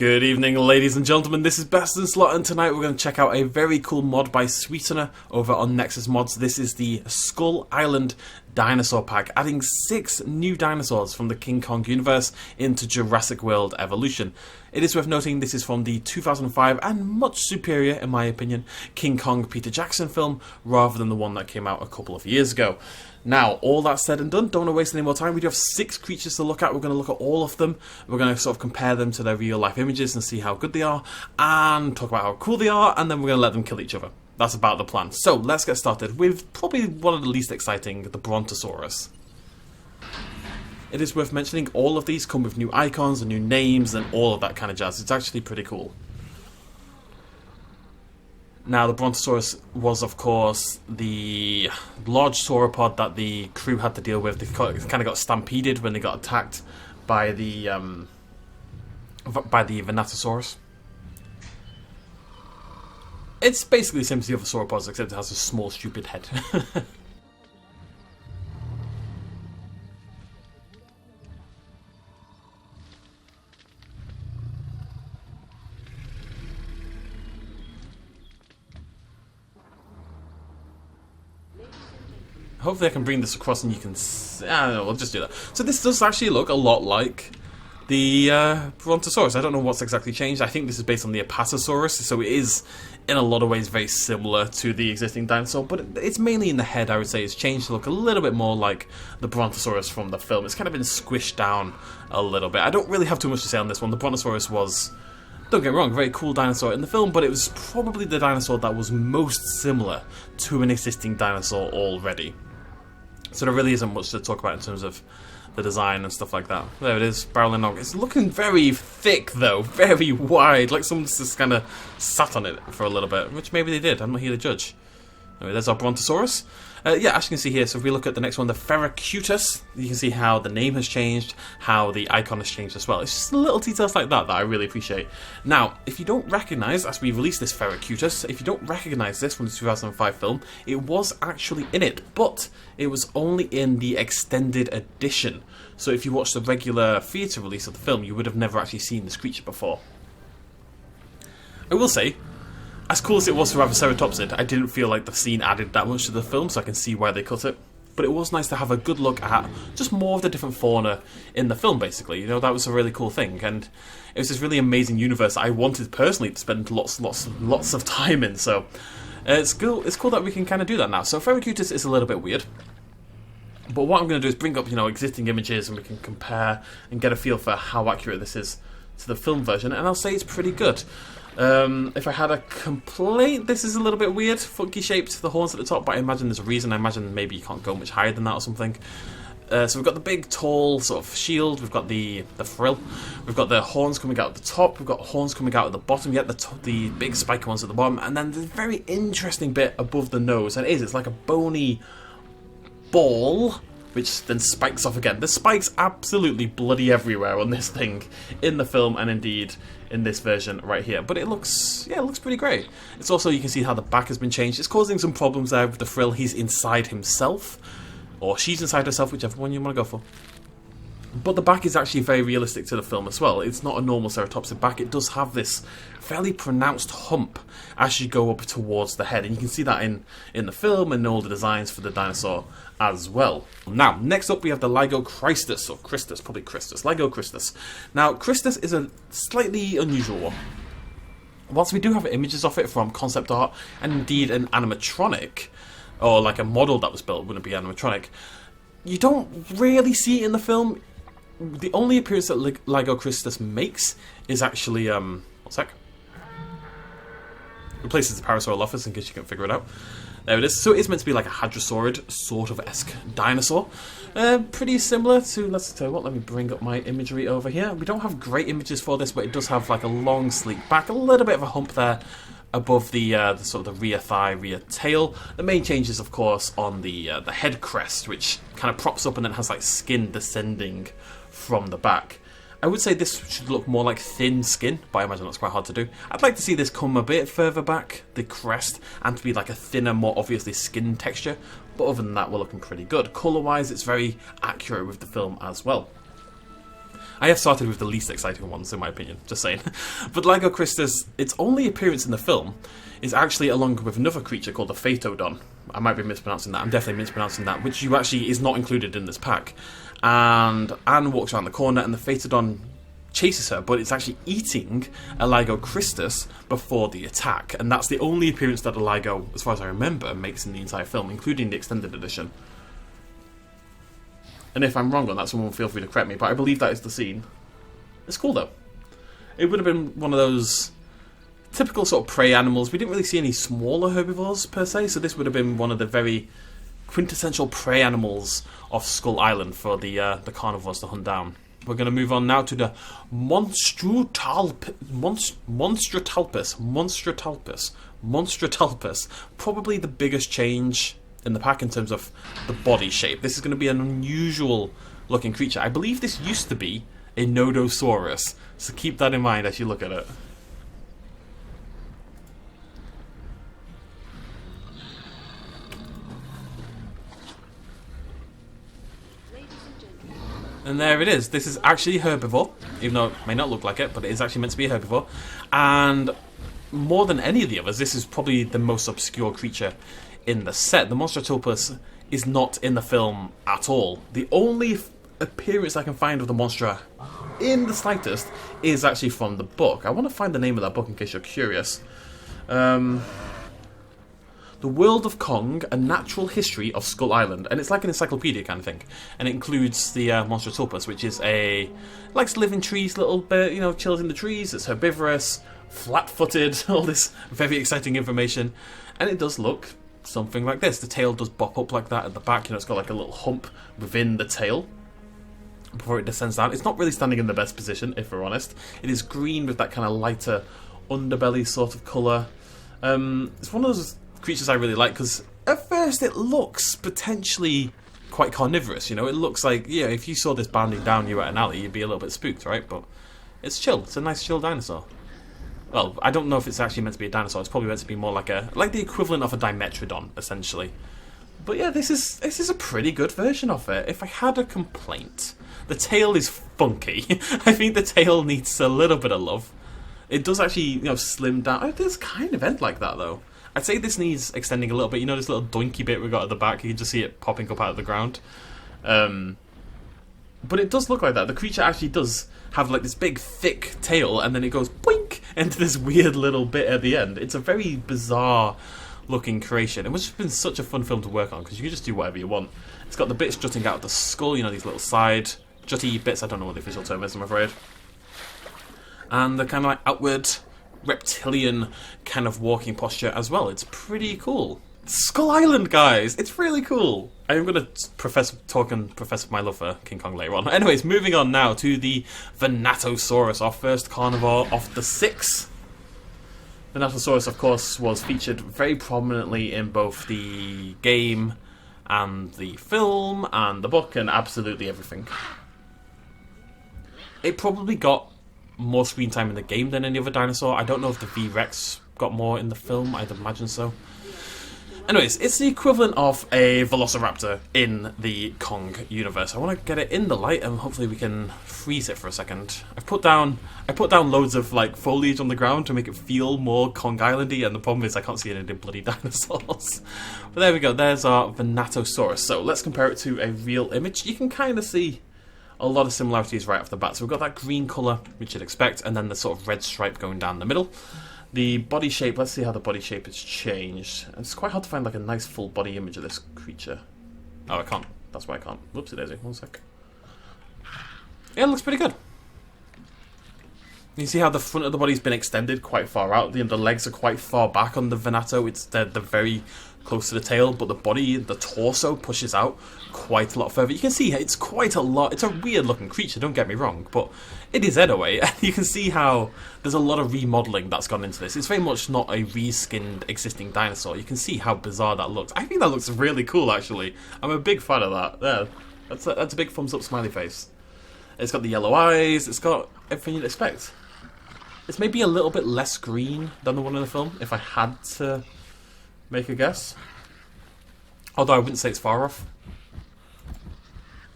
Good evening, ladies and gentlemen, this is BestInSlot, and tonight we're going to check out a very cool mod by Sweetener over on Nexus Mods. This is the Skull Island Dinosaur Pack, adding 6 new dinosaurs from the King Kong universe into Jurassic World Evolution. It is worth noting this is from the 2005 and much superior, in my opinion, King Kong Peter Jackson film, rather than the one that came out a couple of years ago. Now, all that said and done, don't want to waste any more time. We do have 6 creatures to look at. We're going to look at all of them. We're going to sort of compare them to their real life images and see how good they are, and talk about how cool they are, and then we're going to let them kill each other. That's about the plan. So, let's get started with probably one of the least exciting, the Brontosaurus. It is worth mentioning, all of these come with new icons and new names and all of that kind of jazz. It's actually pretty cool. Now, the Brontosaurus was, of course, the large sauropod that the crew had to deal with. They kind of got stampeded when they got attacked by the Venatosaurus. It's basically the same as the other sauropods, except it has a small, stupid head. Hopefully I can bring this across and you can I don't know, we'll just do that. So this does actually look a lot like the Brontosaurus. I don't know what's exactly changed. I think this is based on the Apatosaurus, so it is in a lot of ways very similar to the existing dinosaur, but it's mainly in the head. I would say it's changed to look a little bit more like the Brontosaurus from the film. It's kind of been squished down a little bit. I don't really have too much to say on this one. The Brontosaurus was, don't get me wrong, a very cool dinosaur in the film, but it was probably the dinosaur that was most similar to an existing dinosaur already. So there really isn't much to talk about in terms of the design and stuff like that. There it is, barreling on. It's looking very thick though, very wide, like someone's just kind of sat on it for a little bit, which maybe they did, I'm not here to judge. Anyway, there's our Brontosaurus. Yeah, as you can see here, so if we look at the next one, the Ferrucutus, you can see how the name has changed, how the icon has changed as well. It's just little details like that that I really appreciate. Now, if you don't recognise, as we released this Ferrucutus, if you don't recognise this from the 2005 film, it was actually in it, but it was only in the extended edition. So if you watched the regular theatre release of the film, you would have never actually seen this creature before. I will say, as cool as it was to have a ceratopsid, I didn't feel like the scene added that much to the film, so I can see why they cut it. But it was nice to have a good look at just more of the different fauna in the film, basically. You know, that was a really cool thing, and it was this really amazing universe that I wanted personally to spend lots of time in. So it's cool. It's cool that we can kind of do that now. So Ferrucutus is a little bit weird, but what I'm going to do is bring up, you know, existing images, and we can compare and get a feel for how accurate this is to the film version. And I'll say it's pretty good. If I had a complaint, this is a little bit weird, funky shaped, the horns at the top, but I imagine there's a reason. I imagine maybe you can't go much higher than that or something. So we've got the big, tall sort of shield, we've got the frill, we've got the horns coming out at the top, we've got horns coming out at the bottom, yet the big spiky ones at the bottom, and then the very interesting bit above the nose, and it's like a bony ball, which then spikes off again. The spikes absolutely bloody everywhere on this thing in the film, and indeed in this version right here. But it looks, yeah, it looks pretty great. It's also, you can see how the back has been changed. It's causing some problems there with the frill. He's inside himself, or she's inside herself, whichever one you want to go for. But the back is actually very realistic to the film as well. It's not a normal ceratopsid back. It does have this fairly pronounced hump as you go up towards the head. And you can see that in the film and all the designs for the dinosaur as well. Now, next up we have the Ligocristus, or Christus, probably Christus, Ligocristus. Now, Christus is a slightly unusual one. Whilst we do have images of it from concept art, and indeed an animatronic, or like a model that was built, wouldn't be animatronic, you don't really see it in the film. The only appearance that Ligocristus makes is actually, one sec. Replaces the Parasaurolophus in case you can figure it out. There it is. So it's meant to be like a hadrosaurid sort of esque dinosaur. Pretty similar to, let's tell you what, let me bring up my imagery over here. We don't have great images for this, but it does have like a long sleek back, a little bit of a hump there above the sort of the rear thigh, rear tail. The main change is, of course, on the head crest, which kind of props up and then has like skin descending from the back. I would say this should look more like thin skin, but I imagine that's quite hard to do. I'd like to see this come a bit further back, the crest, and to be like a thinner, more obviously skin texture. But other than that, we're looking pretty good. Colour-wise, it's very accurate with the film as well. I have started with the least exciting ones, in my opinion, just saying. But Ligocristus, its only appearance in the film is actually along with another creature called the Phaetodon. I might be mispronouncing that, I'm definitely mispronouncing that, which you actually is not included in this pack. And Anne walks around the corner and the Phaetodon chases her, but it's actually eating a Ligocristus before the attack, and that's the only appearance that a Ligo, as far as I remember, makes in the entire film, including the extended edition. And if I'm wrong on that, someone feel free to correct me, but I believe that is the scene. It's cool though. It would have been one of those typical sort of prey animals. We didn't really see any smaller herbivores per se, so this would have been one of the very quintessential prey animals of Skull Island for the carnivores to hunt down. We're going to move on now to the Monstrutopus. Probably the biggest change in the pack in terms of the body shape. This is going to be an unusual looking creature. I believe this used to be a Nodosaurus, so keep that in mind as you look at it. And there it is. This is actually a herbivore, even though it may not look like it, but it is actually meant to be a herbivore. And more than any of the others, this is probably the most obscure creature in the set. The Monstrutopus is not in the film at all. The only appearance I can find of the Monstra in the slightest is actually from the book. I want to find the name of that book in case you're curious. The World of Kong, A Natural History of Skull Island. And it's like an encyclopedia kind of thing. And it includes the Monstrutopus, which is likes to live in trees a little bit, you know, chills in the trees. It's herbivorous, flat-footed, all this very exciting information. And it does look something like this. The tail does bop up like that at the back. You know, it's got like a little hump within the tail before it descends down. It's not really standing in the best position, if we're honest. It is green with that kind of lighter underbelly sort of colour. It's one of those creatures I really like because at first it looks potentially quite carnivorous. You know, it looks like, yeah, if you saw this bounding down you at an alley, you'd be a little bit spooked, right? But it's chill. It's a nice chill dinosaur. Well, I don't know if it's actually meant to be a dinosaur. It's probably meant to be more like the equivalent of a Dimetrodon, essentially. But yeah, this is a pretty good version of it. If I had a complaint, the tail is funky. I think the tail needs a little bit of love. It does actually, you know, slim down. It does kind of end like that though. I'd say this needs extending a little bit. You know this little doinky bit we got at the back? You can just see it popping up out of the ground. But it does look like that. The creature actually does have like this big thick tail and then it goes boink into this weird little bit at the end. It's a very bizarre looking creation. It must have been such a fun film to work on because you can just do whatever you want. It's got the bits jutting out of the skull, you know, these little side jutty bits. I don't know what the official term is, I'm afraid. And the kind of like outward reptilian kind of walking posture as well. It's pretty cool. Skull Island, guys! It's really cool. I'm going to profess my love for King Kong later on. Anyways, moving on now to the Venatosaurus, our first carnivore of the 6. Venatosaurus, of course, was featured very prominently in both the game and the film and the book and absolutely everything. It probably got more screen time in the game than any other dinosaur. I don't know if the V-Rex got more in the film. I'd imagine so. Anyways, it's the equivalent of a Velociraptor in the Kong universe. I want to get it in the light and hopefully we can freeze it for a second. I put down loads of like foliage on the ground to make it feel more Kong Islandy, and the problem is I can't see any bloody dinosaurs. But there we go. There's our Venatosaurus. So let's compare it to a real image. You can kind of see a lot of similarities right off the bat. So we've got that green colour, which you'd expect, and then the sort of red stripe going down the middle. The body shape, let's see how the body shape has changed. It's quite hard to find like a nice full body image of this creature. Oh, I can't. That's why I can't. Whoopsie daisy. One sec. Yeah, it looks pretty good. You see how the front of the body's been extended quite far out. The legs are quite far back on the Venato. They're very close to the tail, but the body, the torso, pushes out quite a lot further. You can see it's quite a lot. It's a weird looking creature, don't get me wrong, but it is anyway. And you can see how there's a lot of remodeling that's gone into this. It's very much not a reskinned existing dinosaur. You can see how bizarre that looks. I think that looks really cool, actually. I'm a big fan of that. There, that's a big thumbs up smiley face. It's got the yellow eyes. It's got everything you'd expect. It's maybe a little bit less green than the one in the film, if I had to make a guess. Although I wouldn't say it's far off.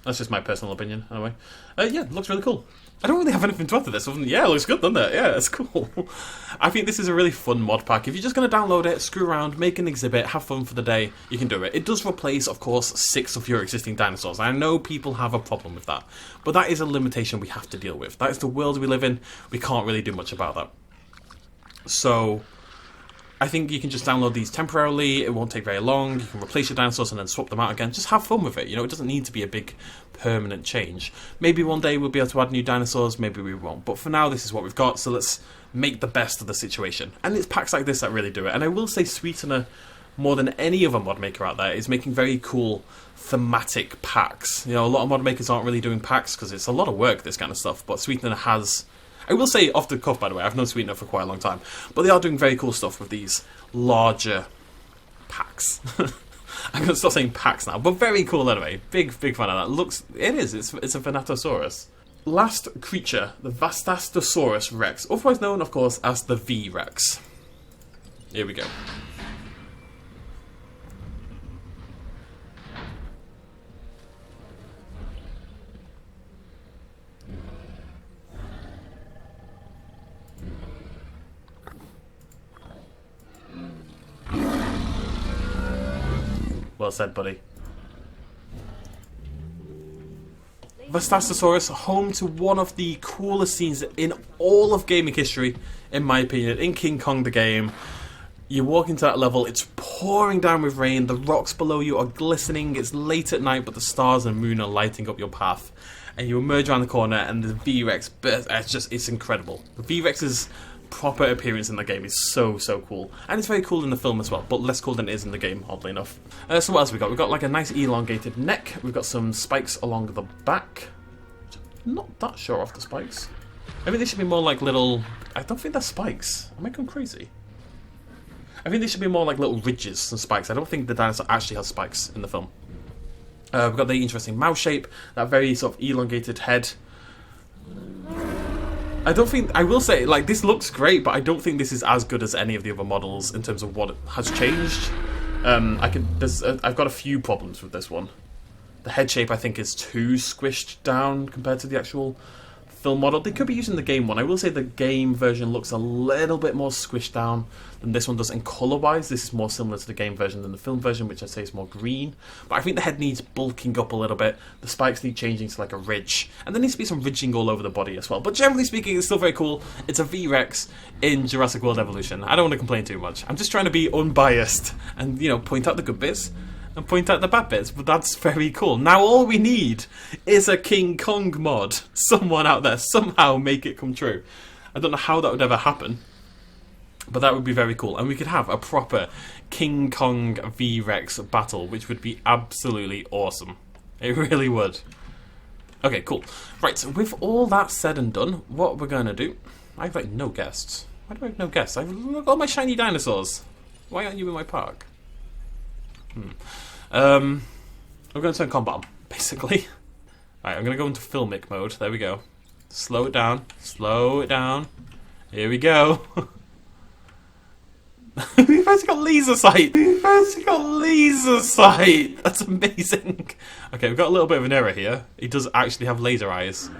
That's just my personal opinion, anyway. Yeah, it looks really cool. I don't really have anything to add to this. Yeah, it looks good, doesn't it? Yeah, it's cool. I think this is a really fun mod pack. If you're just going to download it, screw around, make an exhibit, have fun for the day, you can do it. It does replace, of course, 6 of your existing dinosaurs. I know people have a problem with that, but that is a limitation we have to deal with. That is the world we live in. We can't really do much about that. So I think you can just download these temporarily. It won't take very long. You can replace your dinosaurs and then swap them out again. Just have fun with it. You know, it doesn't need to be a big permanent change. Maybe one day we'll be able to add new dinosaurs. Maybe we won't. But for now, this is what we've got. So let's make the best of the situation. And it's packs like this that really do it. And I will say Sweetener, more than any other mod maker out there, is making very cool thematic packs. You know, a lot of mod makers aren't really doing packs because it's a lot of work, this kind of stuff. But Sweetener has... I will say off the cuff, by the way, I've known Sweetener for quite a long time, but they are doing very cool stuff with these larger packs. I'm going to stop saying packs now, but very cool anyway. Big fan of that. It's a Venatosaurus. Last creature, the Vastatosaurus Rex, otherwise known, of course, as the V-Rex. Here we go. Well said, buddy. Vastatosaurus, home to one of the coolest scenes in all of gaming history, in my opinion, in King Kong the game. You walk into that level, it's pouring down with rain, the rocks below you are glistening, it's late at night, but the stars and moon are lighting up your path. And you emerge around the corner, and the V-Rex, it's incredible. The V-Rex's proper appearance in the game is so cool, and it's very cool in the film as well, but less cool than it is in the game, oddly enough. So what else we got? We've got like a nice elongated neck. We've got some spikes along the back. Not that sure off the spikes. Maybe they should be more like little... I don't think they're spikes. Am I going crazy? I think they should be more like little ridges than spikes. I don't think the dinosaur actually has spikes in the film. We've got the interesting mouth shape, that very sort of elongated head. I will say, like, this looks great, but I don't think this is as good as any of the other models in terms of what has changed. I've got a few problems with this one. The head shape, I think, is too squished down compared to the actual film model. They could be using the game one. I will say the game version looks a little bit more squished down than this one does. And colour-wise, this is more similar to the game version than the film version, which I'd say is more green. But I think the head needs bulking up a little bit. The spikes need changing to like a ridge. And there needs to be some ridging all over the body as well. But generally speaking, it's still very cool. It's a V-Rex in Jurassic World Evolution. I don't want to complain too much. I'm just trying to be unbiased and, you know, point out the good bits and point out the bad bits, but that's very cool. Now all we need is a King Kong mod. Someone out there, somehow make it come true. I don't know how that would ever happen, but that would be very cool. And we could have a proper King Kong V-Rex battle, which would be absolutely awesome. It really would. Okay, cool. Right, so with all that said and done, what we're going to do... I have, like, no guests. Why do I have no guests? I've got my shiny dinosaurs. Why aren't you in my park? We're going to turn combat on, basically. Alright, I'm going to go into filmic mode. There we go. Slow it down. Slow it down. Here we go. We've actually got laser sight. We've actually got laser sight. That's amazing. Okay, we've got a little bit of an error here. He does actually have laser eyes.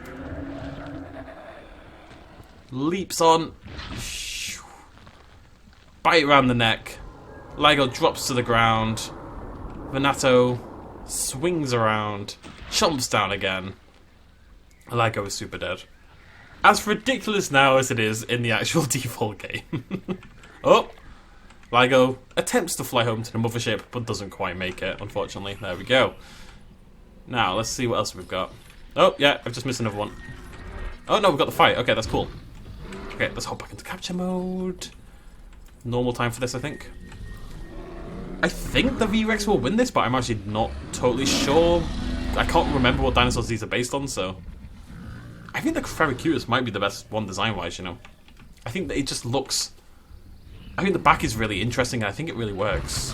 Leaps on. Bite around the neck. Ligo drops to the ground. Venato swings around, chomps down again. Ligo is super dead. As ridiculous now as it is in the actual default game. Oh! Ligo attempts to fly home to the mothership, but doesn't quite make it, unfortunately. There we go. Now, let's see what else we've got. Oh, yeah, I've just missed another one. Oh, no, we've got the fight. Okay, that's cool. Okay, let's hop back into capture mode. Normal time for this, I think. I think the V-Rex will win this, but I'm actually not totally sure. I can't remember what dinosaurs these are based on, so... I think the Ferrucutus might be the best one design-wise, you know. I think that it just looks... I think the back is really interesting, and I think it really works.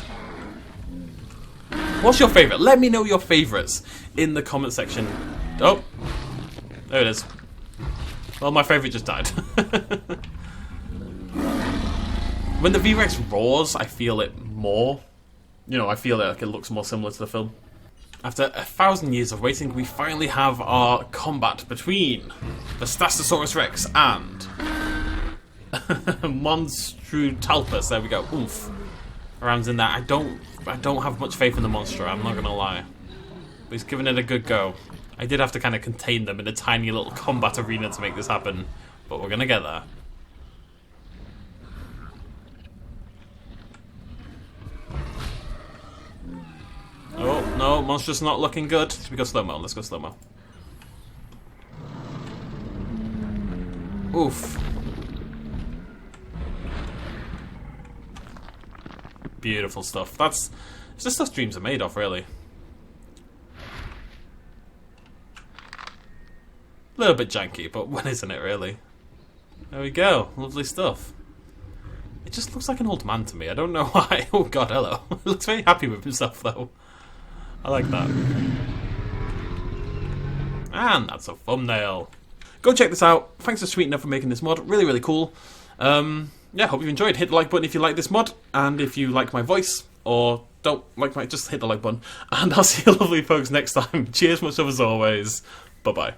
What's your favourite? Let me know your favourites in the comment section. Oh! There it is. Well, my favourite just died. When the V-Rex roars, I feel it more. You know, I feel like it looks more similar to the film. After 1,000 years of waiting, we finally have our combat between Vastatosaurus Rex and Monstrutalpus. There we go. Oof. Around's in there. I don't have much faith in the monster, I'm not gonna lie. But he's giving it a good go. I did have to kind of contain them in a tiny little combat arena to make this happen, but we're gonna get there. Oh, no, monster's not looking good. Should we go slow-mo? Let's go slow-mo. Oof. Beautiful stuff. It's just stuff dreams are made of, really. A little bit janky, but when isn't it, really? There we go. Lovely stuff. It just looks like an old man to me. I don't know why. Oh god, hello. He looks very happy with himself, though. I like that. And that's a thumbnail. Go check this out. Thanks to Sweetener for making this mod. Really, really cool. Yeah, hope you enjoyed. Hit the like button if you like this mod, and if you like my voice, or don't like my... just hit the like button. And I'll see you lovely folks next time. Cheers, much love as always. Bye-bye.